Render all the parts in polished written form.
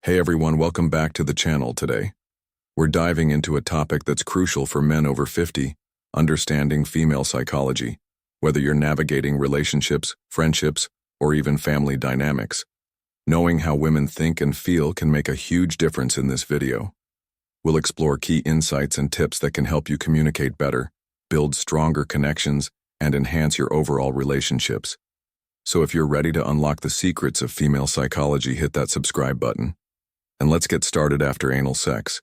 Hey everyone, welcome back to the channel today. We're diving into a topic that's crucial for men over 50, understanding female psychology, whether you're navigating relationships, friendships, or even family dynamics. Knowing how women think and feel can make a huge difference in this video. We'll explore key insights and tips that can help you communicate better, build stronger connections, and enhance your overall relationships. So if you're ready to unlock the secrets of female psychology, hit that subscribe button. And let's get started. After anal sex,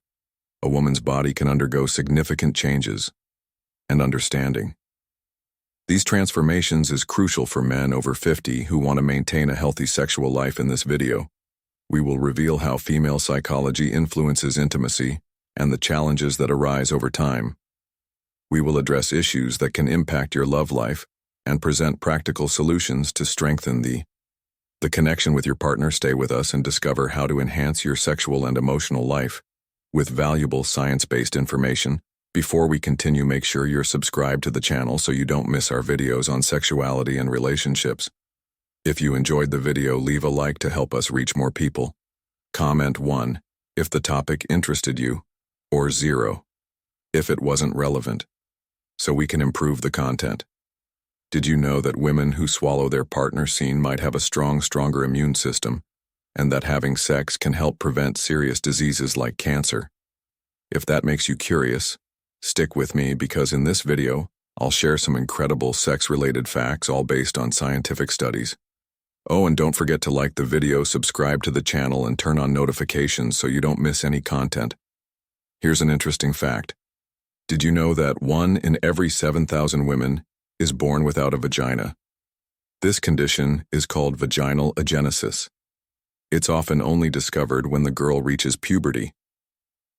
a woman's body can undergo significant changes and understanding. These transformations is crucial for men over 50 who want to maintain a healthy sexual life. In this video, we will reveal how female psychology influences intimacy and the challenges that arise over time. We will address issues that can impact your love life and present practical solutions to strengthen the connection with your partner. Stay with us and discover how to enhance your sexual and emotional life with valuable science-based information. Before we continue, make sure you're subscribed to the channel so you don't miss our videos on sexuality and relationships. If you enjoyed the video, leave a like to help us reach more people. Comment 1 if the topic interested you, or 0 if it wasn't relevant, so we can improve the content. Did you know that women who swallow their partner semen might have a stronger immune system, and that having sex can help prevent serious diseases like cancer? If that makes you curious, stick with me, because in this video, I'll share some incredible sex-related facts, all based on scientific studies. Oh, and don't forget to like the video, subscribe to the channel, and turn on notifications so you don't miss any content. Here's an interesting fact. Did you know that 1 in every 7,000 women is born without a vagina? This condition is called vaginal agenesis. It's often only discovered when the girl reaches puberty.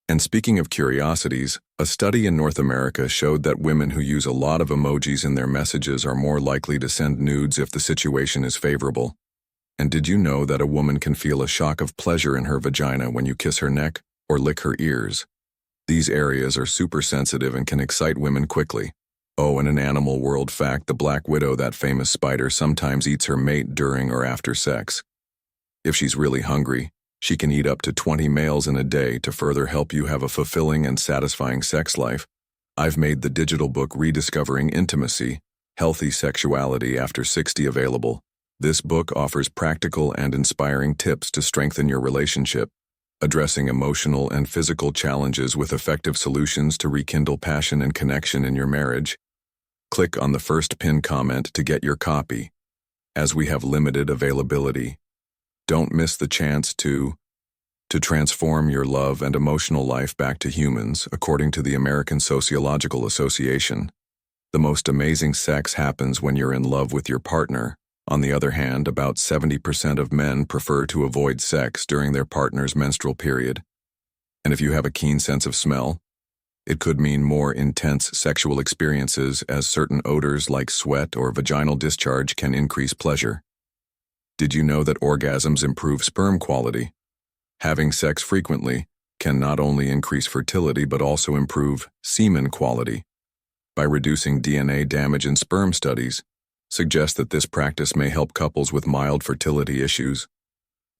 And speaking of curiosities, a study in North America showed that women who use a lot of emojis in their messages are more likely to send nudes if the situation is favorable. And did you know that a woman can feel a shock of pleasure in her vagina when you kiss her neck or lick her ears? These areas are super sensitive and can excite women quickly. Oh, and an animal world fact, the black widow, that famous spider, sometimes eats her mate during or after sex. If she's really hungry, she can eat up to 20 males in a day to further help you have a fulfilling and satisfying sex life. I've made the digital book Rediscovering Intimacy, Healthy Sexuality After 60 available. This book offers practical and inspiring tips to strengthen your relationship, addressing emotional and physical challenges with effective solutions to rekindle passion and connection in your marriage. Click on the first pinned comment to get your copy, as we have limited availability. Don't miss the chance to transform your love and emotional life back to humans. According to the American Sociological Association, the most amazing sex happens when you're in love with your partner. On the other hand, about 70% of men prefer to avoid sex during their partner's menstrual period. And if you have a keen sense of smell, it could mean more intense sexual experiences, as certain odors like sweat or vaginal discharge can increase pleasure. Did you know that orgasms improve sperm quality? Having sex frequently can not only increase fertility but also improve semen quality. By reducing DNA damage in sperm, studies suggest that this practice may help couples with mild fertility issues.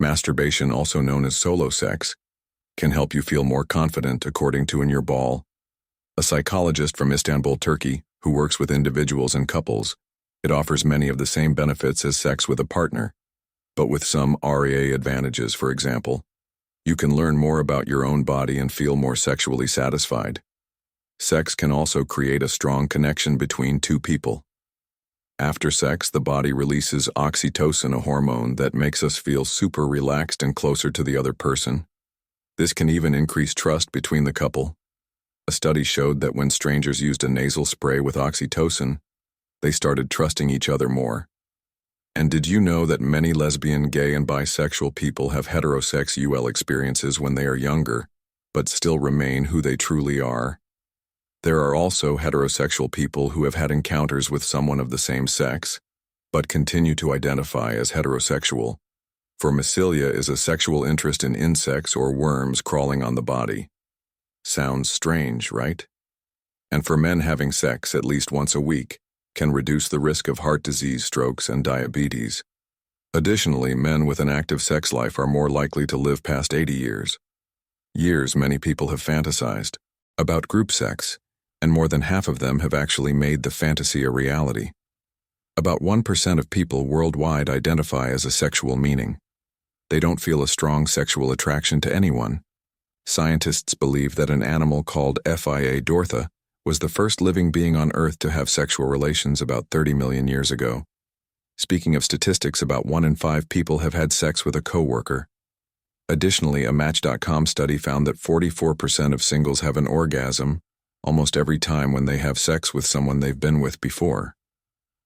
Masturbation, also known as solo sex, can help you feel more confident, according to In Your Ball, a psychologist from Istanbul, Turkey, who works with individuals and couples. It offers many of the same benefits as sex with a partner, but with some REA advantages. For example, you can learn more about your own body and feel more sexually satisfied. Sex can also create a strong connection between two people. After sex, the body releases oxytocin, a hormone that makes us feel super relaxed and closer to the other person. This can even increase trust between the couple. A study showed that when strangers used a nasal spray with oxytocin, they started trusting each other more. And did you know that many lesbian, gay, and bisexual people have heterosexual experiences when they are younger, but still remain who they truly are? There are also heterosexual people who have had encounters with someone of the same sex, but continue to identify as heterosexual. Formicilia is a sexual interest in insects or worms crawling on the body. Sounds strange, right? And for men, having sex at least once a week can reduce the risk of heart disease, strokes, and diabetes. Additionally, men with an active sex life are more likely to live past 80 years. Years many people have fantasized about group sex, and more than half of them have actually made the fantasy a reality. About 1% of people worldwide identify as a sexual meaning. They don't feel a strong sexual attraction to anyone. Scientists believe that an animal called Phia dortha was the first living being on Earth to have sexual relations about 30 million years ago. Speaking of statistics, about 1 in 5 people have had sex with a coworker. Additionally, a Match.com study found that 44% of singles have an orgasm almost every time when they have sex with someone they've been with before.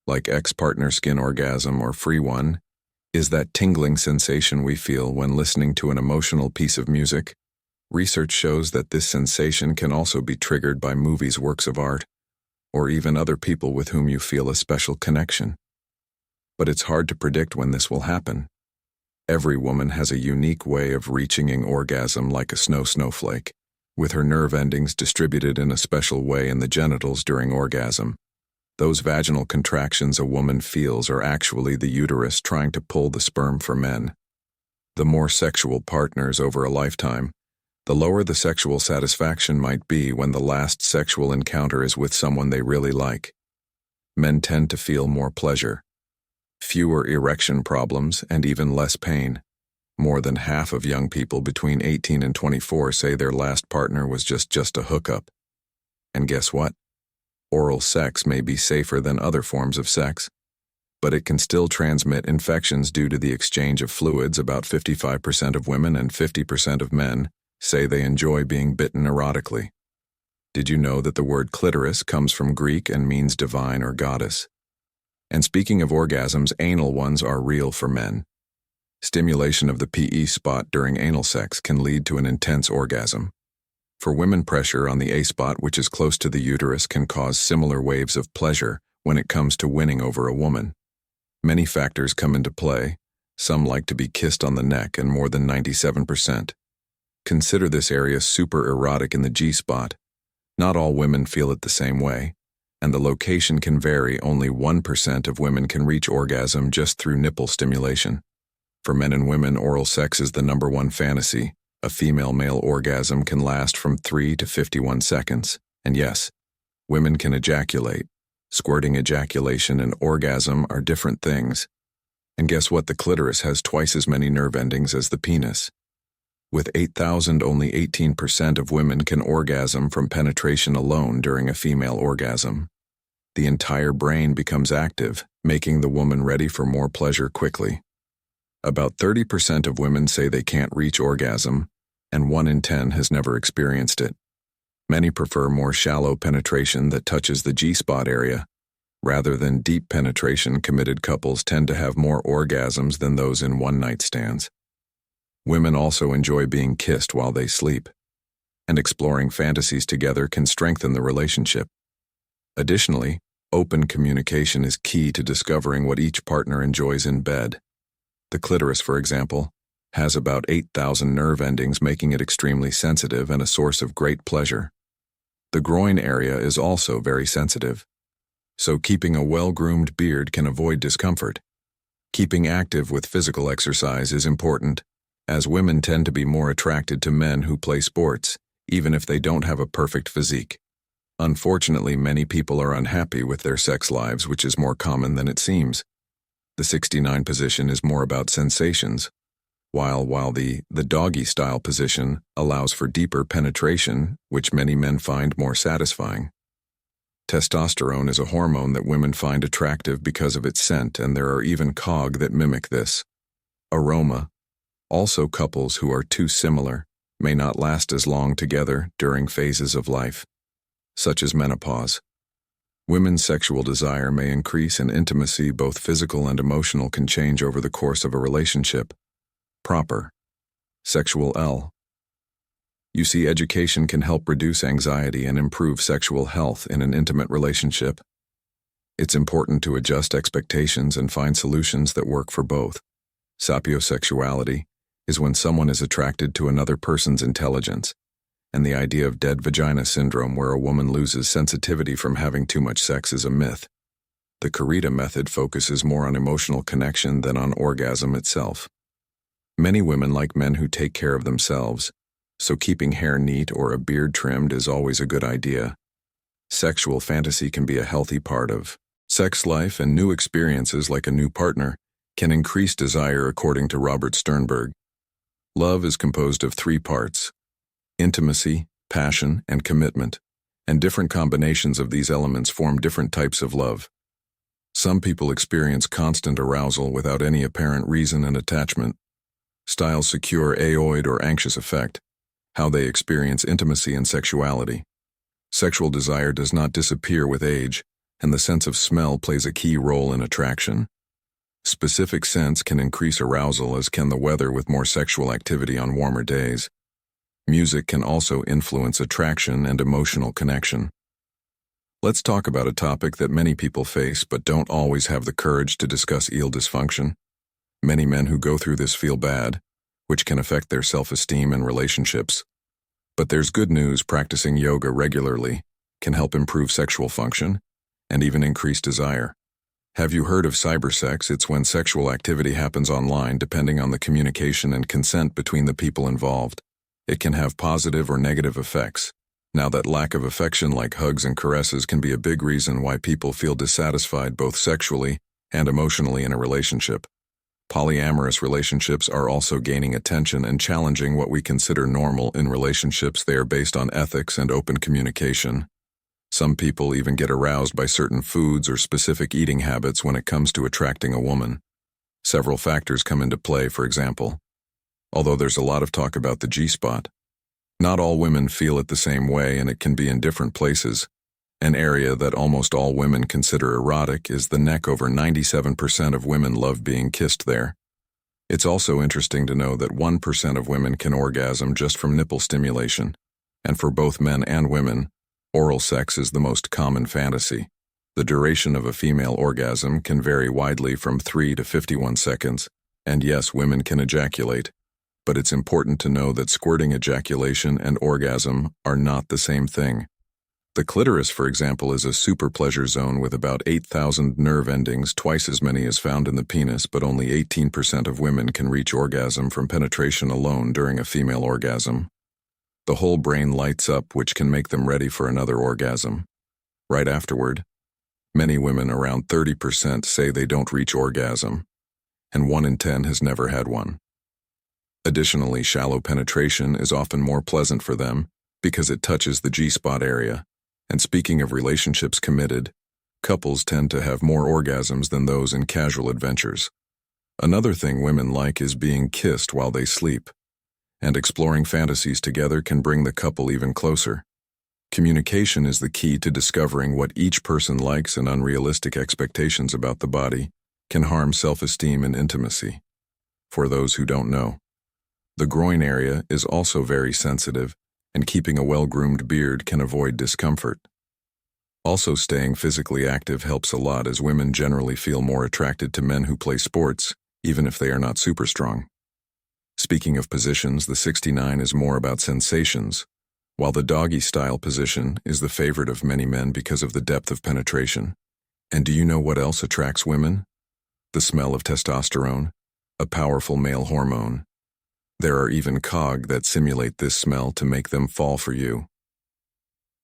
Like ex-partner skin orgasm or free one, is that tingling sensation we feel when listening to an emotional piece of music. Research shows that this sensation can also be triggered by movies, works of art, or even other people with whom you feel a special connection. But it's hard to predict when this will happen. Every woman has a unique way of reaching an orgasm, like a snowflake, with her nerve endings distributed in a special way in the genitals during orgasm. Those vaginal contractions a woman feels are actually the uterus trying to pull the sperm for men. The more sexual partners over a lifetime, the lower the sexual satisfaction might be when the last sexual encounter is with someone they really like. Men tend to feel more pleasure, fewer erection problems, and even less pain. More than half of young people between 18 and 24 say their last partner was just a hookup. And guess what? Oral sex may be safer than other forms of sex, but it can still transmit infections due to the exchange of fluids. About 55% of women and 50% of men say they enjoy being bitten erotically. Did you know that the word clitoris comes from Greek and means divine or goddess? And speaking of orgasms, anal ones are real for men. Stimulation of the PE spot during anal sex can lead to an intense orgasm. For women, pressure on the A spot, which is close to the uterus, can cause similar waves of pleasure when it comes to winning over a woman. Many factors come into play. Some like to be kissed on the neck, and more than 97% consider this area super erotic in the G spot. Not all women feel it the same way, and the location can vary. Only 1% of women can reach orgasm just through nipple stimulation. For men and women, oral sex is the #1 fantasy. A female-male orgasm can last from 3 to 51 seconds. And yes, women can ejaculate. Squirting ejaculation and orgasm are different things. And guess what? The clitoris has twice as many nerve endings as the penis. With 8,000, only 18% of women can orgasm from penetration alone during a female orgasm. The entire brain becomes active, making the woman ready for more pleasure quickly. About 30% of women say they can't reach orgasm, and 1 in 10 has never experienced it. Many prefer more shallow penetration that touches the G-spot area. Rather than deep penetration, committed couples tend to have more orgasms than those in one-night stands. Women also enjoy being kissed while they sleep, and exploring fantasies together can strengthen the relationship. Additionally, open communication is key to discovering what each partner enjoys in bed. The clitoris, for example, has about 8,000 nerve endings, making it extremely sensitive and a source of great pleasure. The groin area is also very sensitive, so keeping a well-groomed beard can avoid discomfort. Keeping active with physical exercise is important, as women tend to be more attracted to men who play sports, even if they don't have a perfect physique. Unfortunately, many people are unhappy with their sex lives, which is more common than it seems. The 69 position is more about sensations, while the doggy-style position allows for deeper penetration, which many men find more satisfying. Testosterone is a hormone that women find attractive because of its scent, and there are even cog that mimic this. Aroma. Also, couples who are too similar may not last as long together during phases of life, such as menopause. Women's sexual desire may increase, and intimacy, both physical and emotional, can change over the course of a relationship. Proper sexual L. You see, education can help reduce anxiety and improve sexual health in an intimate relationship. It's important to adjust expectations and find solutions that work for both. Sapiosexuality is when someone is attracted to another person's intelligence, and the idea of dead vagina syndrome, where a woman loses sensitivity from having too much sex, is a myth. The Karita method focuses more on emotional connection than on orgasm itself. Many women like men who take care of themselves, so keeping hair neat or a beard trimmed is always a good idea. Sexual fantasy can be a healthy part of sex life, and new experiences like a new partner can increase desire, according to Robert Sternberg. Love is composed of 3 parts: intimacy, passion, and commitment, and different combinations of these elements form different types of love. Some people experience constant arousal without any apparent reason and attachment. Styles secure aoid or anxious affect, how they experience intimacy and sexuality. Sexual desire does not disappear with age, and the sense of smell plays a key role in attraction. Specific scents can increase arousal, as can the weather, with more sexual activity on warmer days. Music can also influence attraction and emotional connection. Let's talk about a topic that many people face but don't always have the courage to discuss: erectile dysfunction. Many men who go through this feel bad, which can affect their self-esteem and relationships. But there's good news: practicing yoga regularly can help improve sexual function and even increase desire. Have you heard of cybersex? It's when sexual activity happens online, depending on the communication and consent between the people involved. It can have positive or negative effects. Now, that lack of affection, like hugs and caresses, can be a big reason why people feel dissatisfied both sexually and emotionally in a relationship. Polyamorous relationships are also gaining attention and challenging what we consider normal in relationships. They are based on ethics and open communication. Some people even get aroused by certain foods or specific eating habits when it comes to attracting a woman. Several factors come into play. For example, although there's a lot of talk about the G-spot, not all women feel it the same way, and it can be in different places. An area that almost all women consider erotic is the neck. Over 97% of women love being kissed there. It's also interesting to know that 1% of women can orgasm just from nipple stimulation. And for both men and women, oral sex is the most common fantasy. The duration of a female orgasm can vary widely from 3 to 51 seconds. And yes, women can ejaculate. But it's important to know that squirting ejaculation and orgasm are not the same thing. The clitoris, for example, is a super pleasure zone with about 8,000 nerve endings, twice as many as found in the penis, but only 18% of women can reach orgasm from penetration alone during a female orgasm. The whole brain lights up, which can make them ready for another orgasm right afterward. Many women, around 30%, say they don't reach orgasm, and 1 in 10 has never had one. Additionally, shallow penetration is often more pleasant for them because it touches the G-spot area. And speaking of relationships committed, couples tend to have more orgasms than those in casual adventures. Another thing women like is being kissed while they sleep, and exploring fantasies together can bring the couple even closer. Communication is the key to discovering what each person likes, and unrealistic expectations about the body can harm self-esteem and intimacy. For those who don't know, the groin area is also very sensitive, and keeping a well-groomed beard can avoid discomfort. Also, staying physically active helps a lot, as women generally feel more attracted to men who play sports, even if they are not super strong. Speaking of positions, the 69 is more about sensations, while the doggy-style position is the favorite of many men because of the depth of penetration. And do you know what else attracts women? The smell of testosterone, a powerful male hormone. There are even cog that simulate this smell to make them fall for you.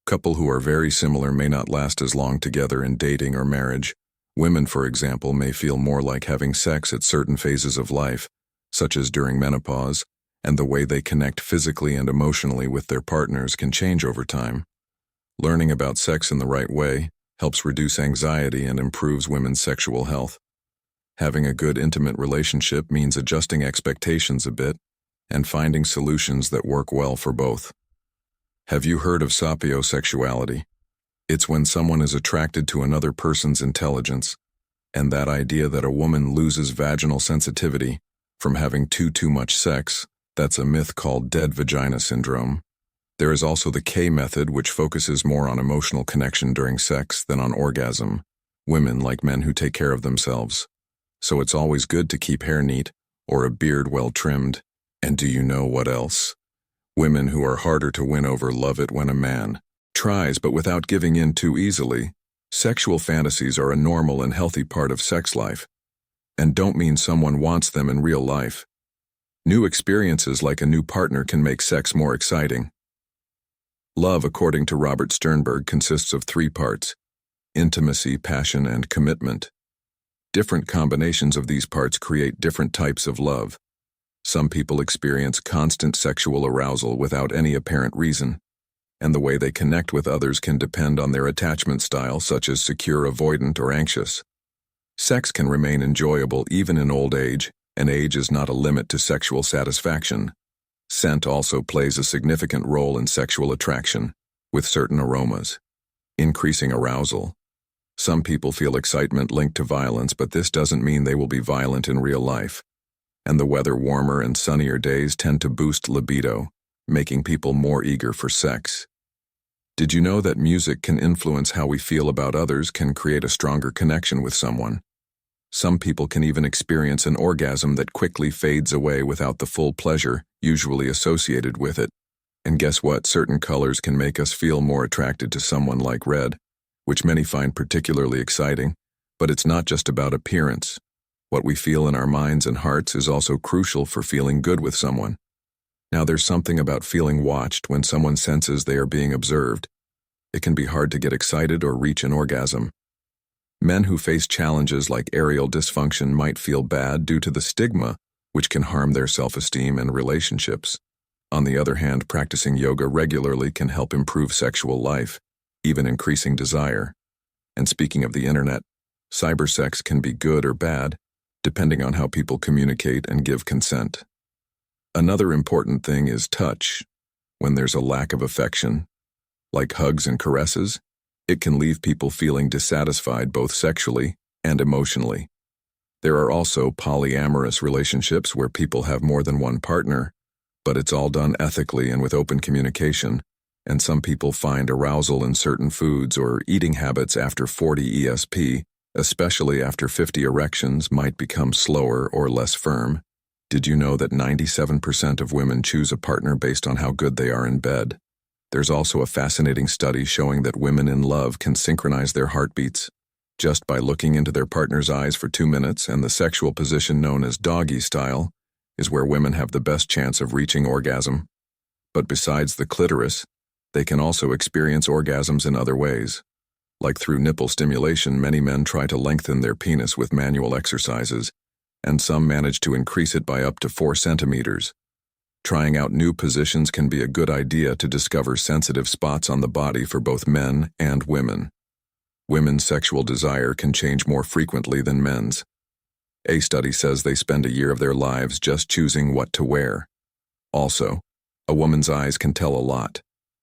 Couple who are very similar may not last as long together in dating or marriage. Women, for example, may feel more like having sex at certain phases of life, such as during menopause, and the way they connect physically and emotionally with their partners can change over time. Learning about sex in the right way helps reduce anxiety and improves women's sexual health. Having a good intimate relationship means adjusting expectations a bit and finding solutions that work well for both. Have you heard of sapiosexuality? It's when someone is attracted to another person's intelligence, and that idea that a woman loses vaginal sensitivity from having too much sex, that's a myth called dead vagina syndrome. There is also the K method, which focuses more on emotional connection during sex than on orgasm. Women like men who take care of themselves. So it's always good to keep hair neat or a beard well trimmed. And do you know what else? Women who are harder to win over love it when a man tries but without giving in too easily. Sexual fantasies are a normal and healthy part of sex life, and don't mean someone wants them in real life. New experiences like a new partner can make sex more exciting. Love, according to Robert Sternberg, consists of 3 parts: intimacy, passion, and commitment. Different combinations of these parts create different types of love. Some people experience constant sexual arousal without any apparent reason, and the way they connect with others can depend on their attachment style, such as secure, avoidant, or anxious. Sex can remain enjoyable even in old age, and age is not a limit to sexual satisfaction. Scent also plays a significant role in sexual attraction, with certain aromas. Increasing arousal. Some people feel excitement linked to violence, but this doesn't mean they will be violent in real life. And the weather, warmer and sunnier days tend to boost libido, making people more eager for sex. Did you know that music can influence how we feel about others, can create a stronger connection with someone? Some people can even experience an orgasm that quickly fades away without the full pleasure usually associated with it. And guess what? Certain colors can make us feel more attracted to someone, like red, which many find particularly exciting. But it's not just about appearance. What we feel in our minds and hearts is also crucial for feeling good with someone. Now, there's something about feeling watched when someone senses they are being observed. It can be hard to get excited or reach an orgasm. Men who face challenges like erectile dysfunction might feel bad due to the stigma, which can harm their self-esteem and relationships. On the other hand, practicing yoga regularly can help improve sexual life, even increasing desire. And speaking of the internet, cybersex can be good or bad, depending on how people communicate and give consent. Another important thing is touch. When there's a lack of affection, like hugs and caresses, it can leave people feeling dissatisfied both sexually and emotionally. There are also polyamorous relationships where people have more than one partner, but it's all done ethically and with open communication, and some people find arousal in certain foods or eating habits after 40 ESP, especially after 50 erections, might become slower or less firm. Did you know that 97% of women choose a partner based on how good they are in bed? There's also a fascinating study showing that women in love can synchronize their heartbeats just by looking into their partner's eyes for 2 minutes, and the sexual position known as doggy style is where women have the best chance of reaching orgasm. But besides the clitoris, they can also experience orgasms in other ways. Like through nipple stimulation, many men try to lengthen their penis with manual exercises, and some manage to increase it by up to 4 centimeters. Trying out new positions can be a good idea to discover sensitive spots on the body for both men and women. Women's sexual desire can change more frequently than men's. A study says they spend a year of their lives just choosing what to wear. Also, a woman's eyes can tell a lot,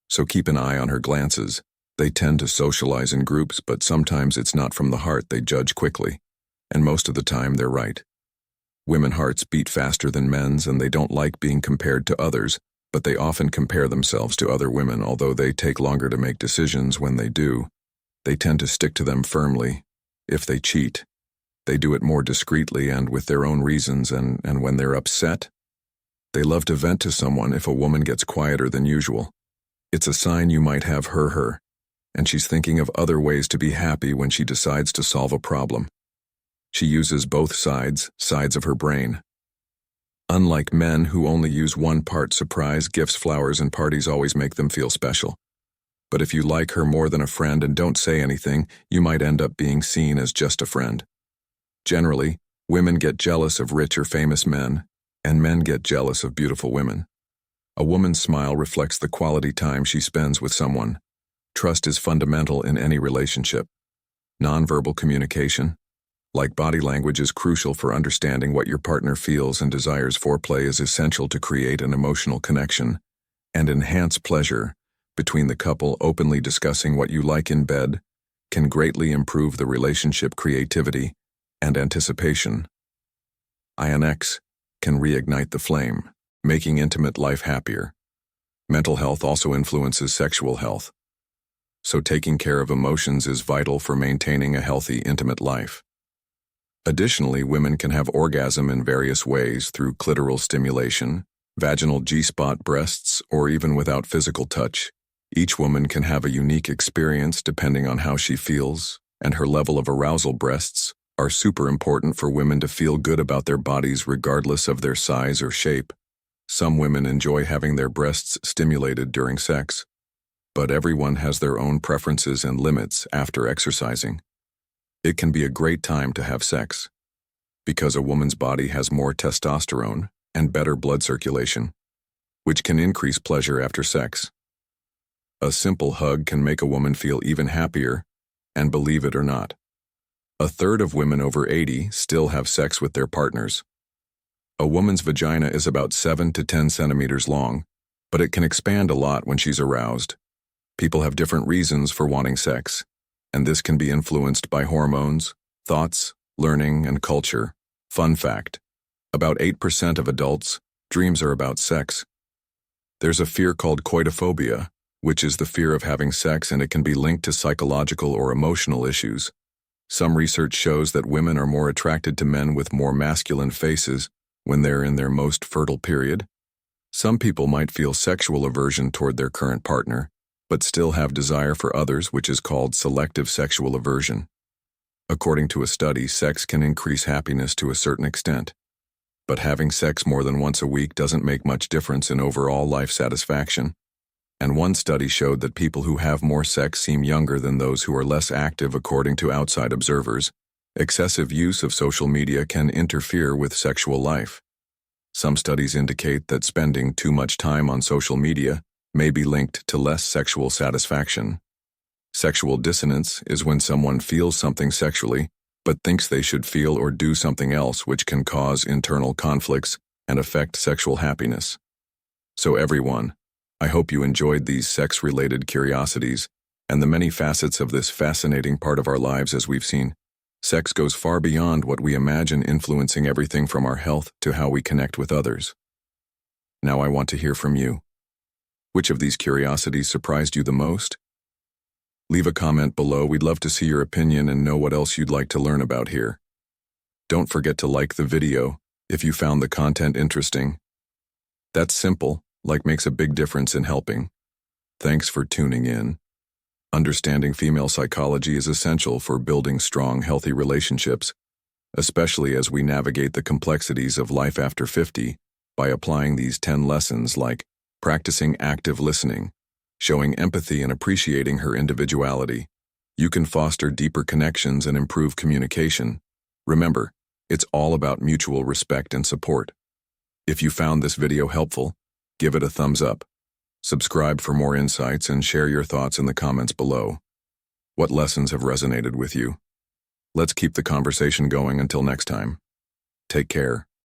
so keep an eye on her glances. They tend to socialize in groups, but sometimes it's not from the heart. They judge quickly, and most of the time they're right. Women's hearts beat faster than men's, and they don't like being compared to others, but they often compare themselves to other women. Although they take longer to make decisions when they do, they tend to stick to them firmly. If they cheat, they do it more discreetly and with their own reasons, and when they're upset, they love to vent to someone. If a woman gets quieter than usual, it's a sign you might have her, and she's thinking of other ways to be happy when she decides to solve a problem. She uses both sides of her brain. Unlike men who only use one part, surprise gifts, flowers, and parties always make them feel special. But if you like her more than a friend and don't say anything, you might end up being seen as just a friend. Generally, women get jealous of rich or famous men, and men get jealous of beautiful women. A woman's smile reflects the quality time she spends with someone. Trust is fundamental in any relationship. Nonverbal communication, like body language, is crucial for understanding what your partner feels and desires. Foreplay is essential to create an emotional connection and enhance pleasure between the couple. Openly discussing what you like in bed can greatly improve the relationship creativity and anticipation. INX can reignite the flame, making intimate life happier. Mental health also influences sexual health, so taking care of emotions is vital for maintaining a healthy, intimate life. Additionally, women can have orgasm in various ways: through clitoral stimulation, vaginal G-spot, breasts, or even without physical touch. Each woman can have a unique experience depending on how she feels, and her level of arousal. Breasts are super important for women to feel good about their bodies regardless of their size or shape. Some women enjoy having their breasts stimulated during sex, but everyone has their own preferences and limits after exercising. It can be a great time to have sex, because a woman's body has more testosterone and better blood circulation, which can increase pleasure after sex. A simple hug can make a woman feel even happier, and believe it or not, a third of women over 80 still have sex with their partners. A woman's vagina is about 7 to 10 centimeters long, but it can expand a lot when she's aroused. People have different reasons for wanting sex, and this can be influenced by hormones, thoughts, learning, and culture. Fun fact: about 8% of adults' dreams are about sex. There's a fear called coitophobia, which is the fear of having sex, and it can be linked to psychological or emotional issues. Some research shows that women are more attracted to men with more masculine faces when they're in their most fertile period. Some people might feel sexual aversion toward their current partner, but still have desire for others, which is called selective sexual aversion. According to a study, sex can increase happiness to a certain extent, but having sex more than once a week doesn't make much difference in overall life satisfaction. And one study showed that people who have more sex seem younger than those who are less active, according to outside observers. Excessive use of social media can interfere with sexual life. Some studies indicate that spending too much time on social media may be linked to less sexual satisfaction. Sexual dissonance is when someone feels something sexually, but thinks they should feel or do something else, which can cause internal conflicts and affect sexual happiness. So everyone, I hope you enjoyed these sex-related curiosities and the many facets of this fascinating part of our lives. As we've seen, sex goes far beyond what we imagine, influencing everything from our health to how we connect with others. Now I want to hear from you. Which of these curiosities surprised you the most? Leave a comment below. We'd love to see your opinion and know what else you'd like to learn about here. Don't forget to like the video if you found the content interesting. That's simple. Like makes a big difference in helping. Thanks for tuning in. Understanding female psychology is essential for building strong, healthy relationships, especially as we navigate the complexities of life after 50 by applying these 10 lessons, like practicing active listening, showing empathy, and appreciating her individuality. You can foster deeper connections and improve communication. Remember, it's all about mutual respect and support. If you found this video helpful, give it a thumbs up. Subscribe for more insights and share your thoughts in the comments below. What lessons have resonated with you? Let's keep the conversation going. Until next time, take care.